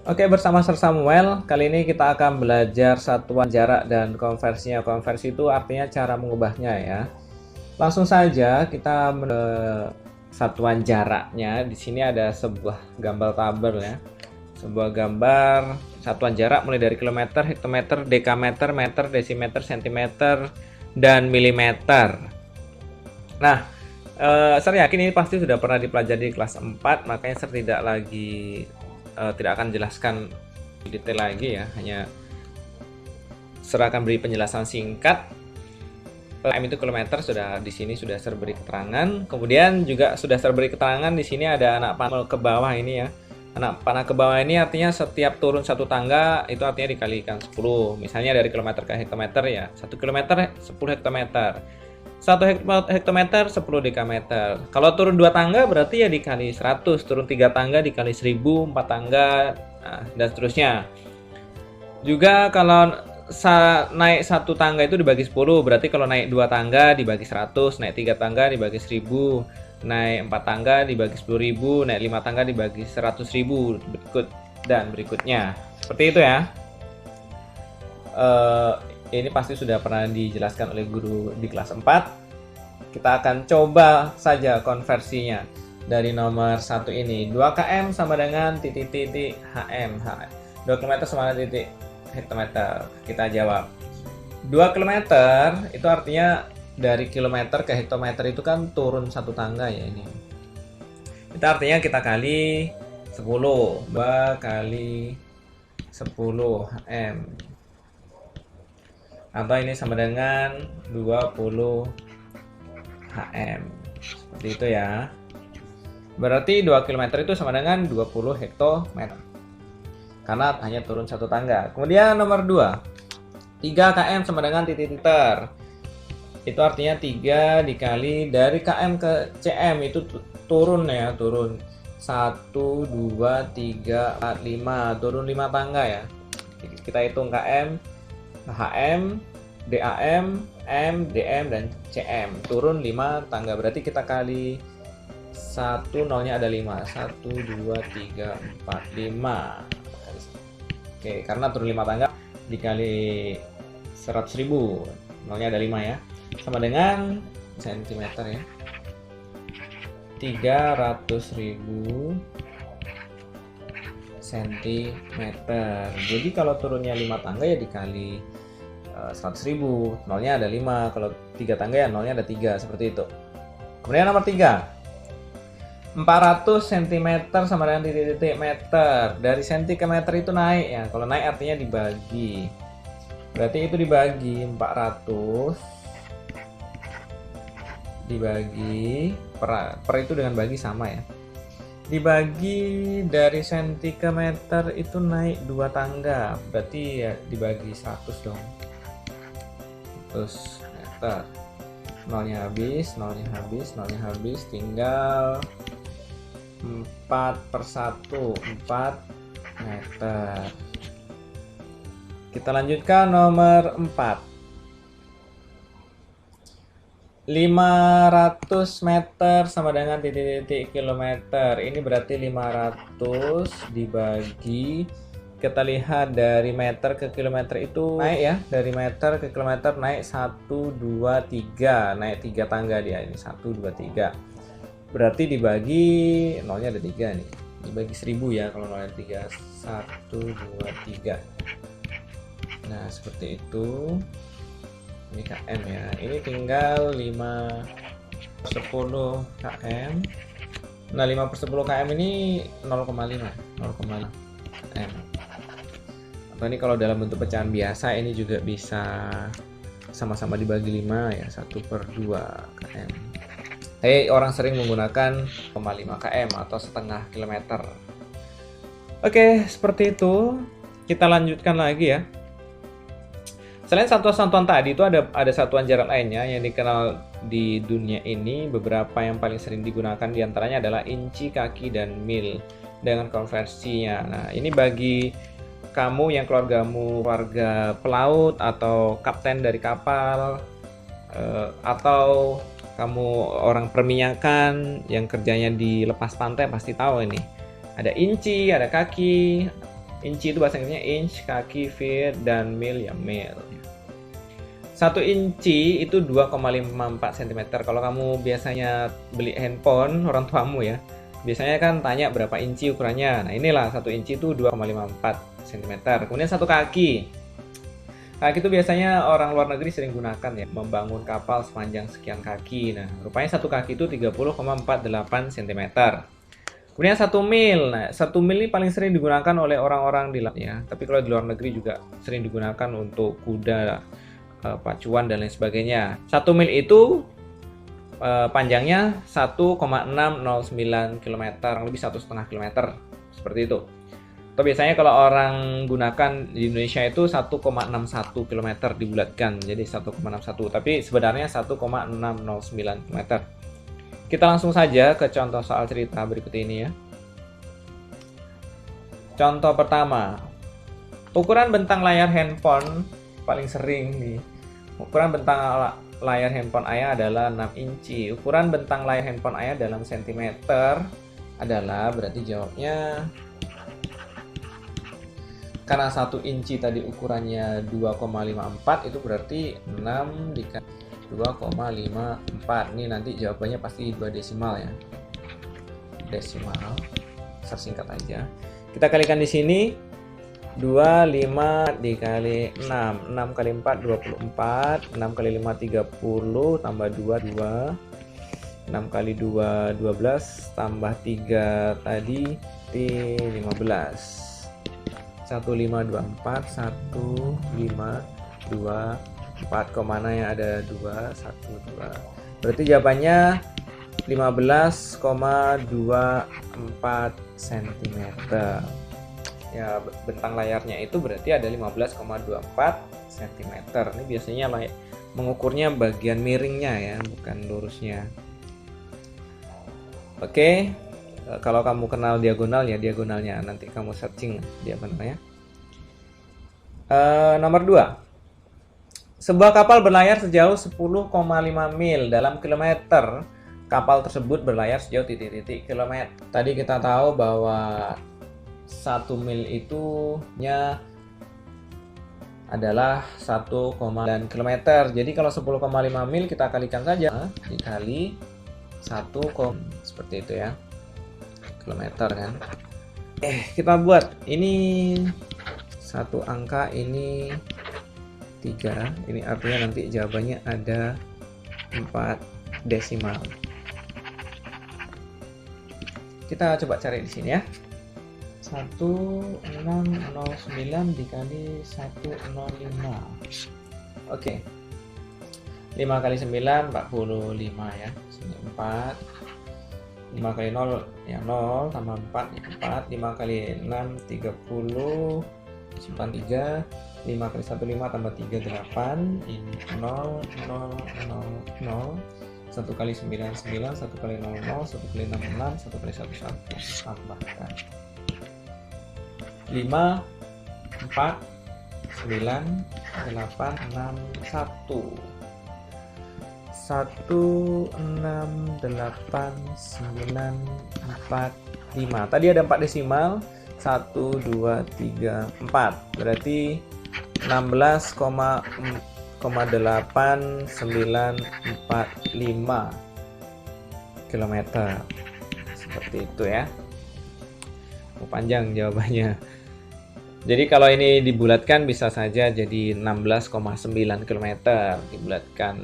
Oke, bersama Sir Samuel, kali ini kita akan belajar satuan jarak dan konversinya. Konversi itu artinya cara mengubahnya ya. Langsung saja kita satuan jaraknya. Di sini ada sebuah gambar tabel ya. Sebuah gambar satuan jarak mulai dari kilometer, hektometer, dekameter, meter, desimeter, sentimeter, dan milimeter. Nah, saya yakin ini pasti sudah pernah dipelajari di kelas 4, makanya saya tidak akan jelaskan detail lagi ya, hanya saya akan beri penjelasan singkat. km itu kilometer, sudah di sini sudah saya beri keterangan. Kemudian juga sudah saya beri keterangan di sini ada anak panah ke bawah ini ya. Anak panah ke bawah ini artinya setiap turun satu tangga itu artinya dikalikan 10. Misalnya dari kilometer ke hektometer ya. 1 kilometer 10 hektometer. 1 hektometer 10 dekameter. Kalau turun 2 tangga berarti ya dikali 100, turun 3 tangga dikali 1000, 4 tangga, dan seterusnya. Juga kalau naik 1 tangga itu dibagi 10, berarti kalau naik 2 tangga dibagi 100, naik 3 tangga dibagi 1000, naik 4 tangga dibagi 10.000, naik 5 tangga dibagi 100.000, dan berikutnya. Seperti itu ya. Ini pasti sudah pernah dijelaskan oleh guru di kelas 4. Kita akan coba saja konversinya. Dari nomor 1 ini, 2 km sama dengan titik-titik HM. 2 km sama dengan titik hektometer. Kita jawab. 2 km itu artinya dari kilometer ke hektometer itu kan turun 1 tangga ya ini. Itu artinya kita kali 10. 2 kali 10 HM. Atau ini sama dengan 20 HM. Seperti itu ya. Berarti 2 km itu sama dengan 20 hektometer. Karena hanya turun 1 tangga. Kemudian nomor 2. 3 km sama dengan titik-titik. Itu artinya 3 dikali dari km ke cm itu turun ya, turun 1, 2, 3, 4, 5, turun 5 tangga ya. Kita hitung km, HM, DAM, M, DM, dan CM. Turun 5 tangga, berarti kita kali 1, nolnya ada 5. 1, 2, 3, 4, 5. Oke, karena turun 5 tangga dikali 100.000, nolnya ada 5 ya. Sama dengan sentimeter ya. 300.000 sentimeter. Jadi kalau turunnya 5 tangga ya dikali 100.000, nolnya ada 5. Kalau 3 tangga ya nolnya ada 3, seperti itu. Kemudian nomor 3. 400 cm sama dengan titik-titik meter. Dari senti ke meter itu naik ya. Kalau naik artinya dibagi. Berarti itu dibagi 400 dibagi per itu dengan bagi sama ya. Dibagi dari senti ke meter itu naik 2 tangga. Berarti ya dibagi 100 dong. 100 meter. Nolnya habis, nolnya habis, nolnya habis. Tinggal 4/1, 4 meter. Kita lanjutkan nomor 4. 500 meter sama dengan titik-titik kilometer. Ini berarti 500 dibagi, kita lihat dari meter ke kilometer itu naik ya. Dari meter ke kilometer naik 1, 2, 3. Naik 3 tangga dia ini. 1, 2, 3. Berarti dibagi, nolnya ada 3 nih. Dibagi 1000 ya kalau nolnya 3. 1, 2, 3. Nah, seperti itu. Ini km ya. Ini tinggal 5/10 km. Nah, 5/10 km ini 0,5 km. Atau ini kalau dalam bentuk pecahan biasa ini juga bisa sama-sama dibagi 5 ya, 1/2 km. Tapi orang sering menggunakan 0,5 km atau setengah kilometer. Oke, seperti itu. Kita lanjutkan lagi ya. Selain satuan-satuan tadi itu ada satuan jarak lainnya yang dikenal di dunia ini. Beberapa yang paling sering digunakan diantaranya adalah inci, kaki, dan mil dengan konversinya. Nah, ini bagi kamu yang keluarga pelaut atau kapten dari kapal, atau kamu orang perminyakan yang kerjanya di lepas pantai pasti tahu ini. Ada inci, ada kaki, Inci itu bahasa Inggrisnya inch, kaki, feet, dan mil ya mil. 1 inci itu 2,54 cm. Kalau kamu biasanya beli handphone orang tuamu ya, biasanya kan tanya berapa inci ukurannya. Nah inilah 1 inci itu 2,54 cm. Kemudian 1 kaki. Kaki itu biasanya orang luar negeri sering gunakan ya, membangun kapal sepanjang sekian kaki. Nah, rupanya 1 kaki itu 30,48 cm. Kemudian 1 mil. Nah, 1 mil ini paling sering digunakan oleh orang-orang di laut ya. Tapi kalau di luar negeri juga sering digunakan untuk kuda, pacuan dan lain sebagainya. 1 mil itu panjangnya 1,609 km, lebih 1,5 km. Seperti itu. Atau biasanya kalau orang gunakan di Indonesia itu 1,61 km dibulatkan, jadi 1,61. Tapi sebenarnya 1,609 km. Kita langsung saja ke contoh soal cerita berikut ini ya. Contoh pertama, ukuran bentang layar handphone paling sering nih. Ukuran bentang layar handphone ayah adalah 6 inci. Ukuran bentang layar handphone ayah dalam sentimeter adalah, berarti jawabnya, karena 1 inci tadi ukurannya 2,54, itu berarti 6 dikali 2,54. Ini nanti jawabannya pasti 2 desimal ya. Desimal. Singkat aja. Kita kalikan di sini. 25 dikali 6. 6 kali 4 24. 6 kali 5 30 tambah 2 2. 6 kali 2 12 tambah 3 tadi 15. 1524 1524. 4 mana yang ada 2 1 2. Berarti jawabannya 15,24 cm. Ya, bentang layarnya itu berarti ada 15,24 cm. Ini biasanya mengukurnya bagian miringnya ya, bukan lurusnya. Oke. Kalau kamu kenal diagonal ya diagonalnya, nanti kamu searching diagonalnya. Nomor 2. Sebuah kapal berlayar sejauh 10,5 mil dalam kilometer. Kapal tersebut berlayar sejauh titik-titik kilometer. Tadi kita tahu bahwa 1 mil itu adalah 1,9 km. Jadi kalau 10,5 mil kita kalikan saja dikali 1, seperti itu ya. Kilometer kan. Kita buat ini satu angka, ini 3. Ini artinya nanti jawabannya ada 4 desimal. Kita coba cari di sini ya. 1609 dikali 105. Oke. 5 kali 9 45 ya. Sini 4. 5 kali 0 ya 0 tambah 4 ya 4. 5 kali 6 30. Simpan 3. 5 kali 1 5 tambah 3 8. Ini 0 0 0 0. 1 kali 9 9. 1 kali 0 0. 1 kali 6 6. 1 kali 1 1. Tambahkan 5 4 9 8 6 1 16895. Tadi ada 4 desimal. 1 2 3 4. Berarti 16,8945 km. Seperti itu ya. Panjang jawabannya. Jadi kalau ini dibulatkan bisa saja jadi 16,9 km dibulatkan.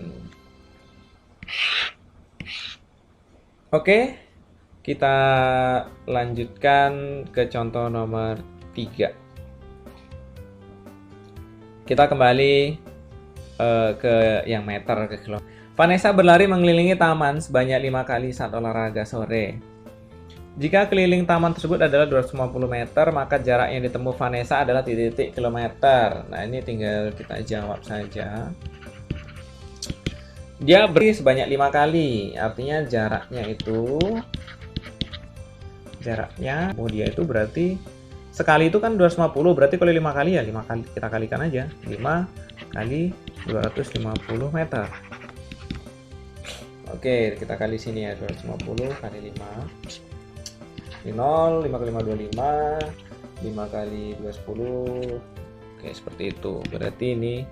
Oke, kita lanjutkan ke contoh nomor 3. Kita kembali ke yang meter, ke kilometer. Vanessa berlari mengelilingi taman sebanyak 5 kali saat olahraga sore. Jika keliling taman tersebut adalah 250 meter, maka jarak yang ditempuh Vanessa adalah titik-titik kilometer. Nah, ini tinggal kita jawab saja. Dia berlari sebanyak 5 kali, artinya jaraknya dia itu berarti sekali itu kan 250, berarti kalau 5 kali ya 5 kali kita kalikan aja. 5 kali 250 meter. Oke, kita kali sini ya, 250 kali 5. 0, 5 kali 5 25, 5 kali 210. Oke, seperti itu. Berarti ini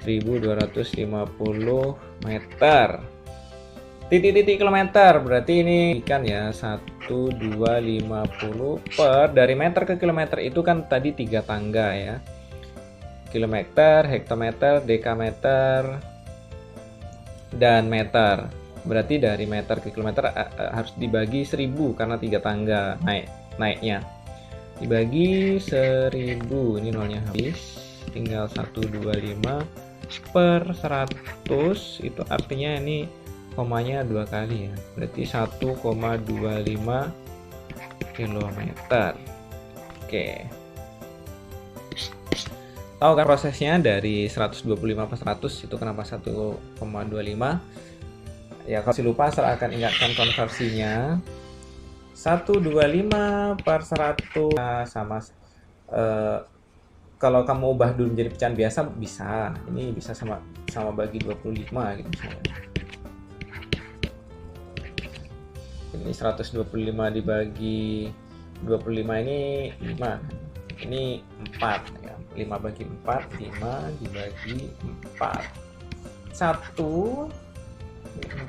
1250 meter. Titik-titik kilometer, berarti ini kan ya 1250 per, dari meter ke kilometer itu kan tadi 3 tangga ya. Kilometer, hektometer, dekameter, dan meter. Berarti dari meter ke kilometer harus dibagi 1000 karena 3 tangga naiknya. Dibagi 1000, ini nolnya habis, tinggal 125 per 100, itu artinya ini komanya 2 kali ya, berarti 1,25 km. Oke, tahu kan prosesnya dari 125 per 100 itu kenapa 1,25 ya? Kalau masih lupa, saya akan ingatkan konversinya. 125 per 100 sama kalau kamu ubah dulu menjadi pecahan biasa bisa, ini bisa sama bagi 25 gitu misalnya. Ini 125 dibagi 25, ini 5, ini 4 ya. 5 bagi 4, 5 dibagi 4, 1,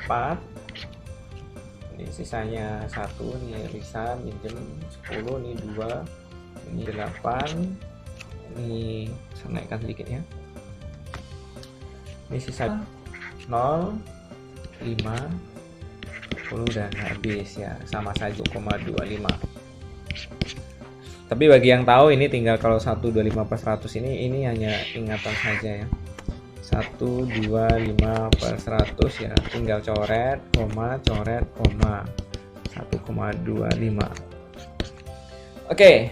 4, ini sisanya 1, ini Risa minjem 10, ini 2, ini 8, ini saya naikkan sedikit ya, ini sisa 0, 5, 10 dan habis ya, sama saja 0,25. Tapi bagi yang tahu ini tinggal kalau 125 per 100 ini hanya ingatan saja ya. 125 per 100 ya, tinggal coret, koma, 1,25. Oke,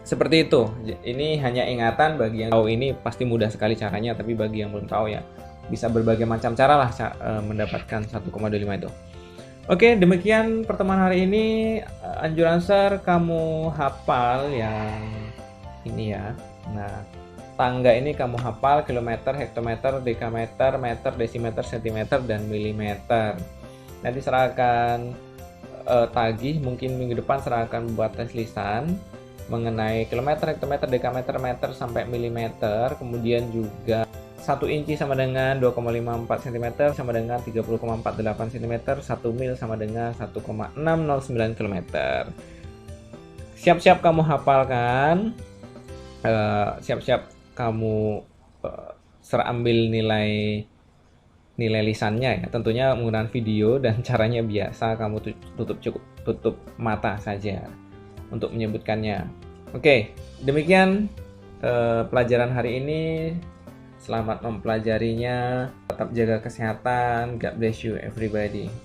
seperti itu. Ini hanya ingatan, bagi yang tahu ini pasti mudah sekali caranya, tapi bagi yang belum tahu ya bisa berbagai macam cara lah mendapatkan 1,25 itu. Oke, demikian pertemuan hari ini. Anjuran Sir kamu hafal yang ini ya. Nah, tangga ini kamu hafal, kilometer, hektometer, dekameter, meter, desimeter, sentimeter, dan milimeter. Nanti saya akan tagih, mungkin minggu depan saya akan membuat tes lisan mengenai kilometer, hektometer, dekameter, meter, sampai milimeter. Kemudian juga 1 inci sama dengan 2,54 cm sama dengan 30,48 cm, 1 mil sama dengan 1,609 km. Siap-siap kamu hafalkan, siap-siap kamu ambil nilai lisannya ya. Tentunya menggunakan video dan caranya biasa, kamu tutup mata saja untuk menyebutkannya. Oke, demikian pelajaran hari ini. Selamat mempelajarinya. Tetap jaga kesehatan. God bless you everybody.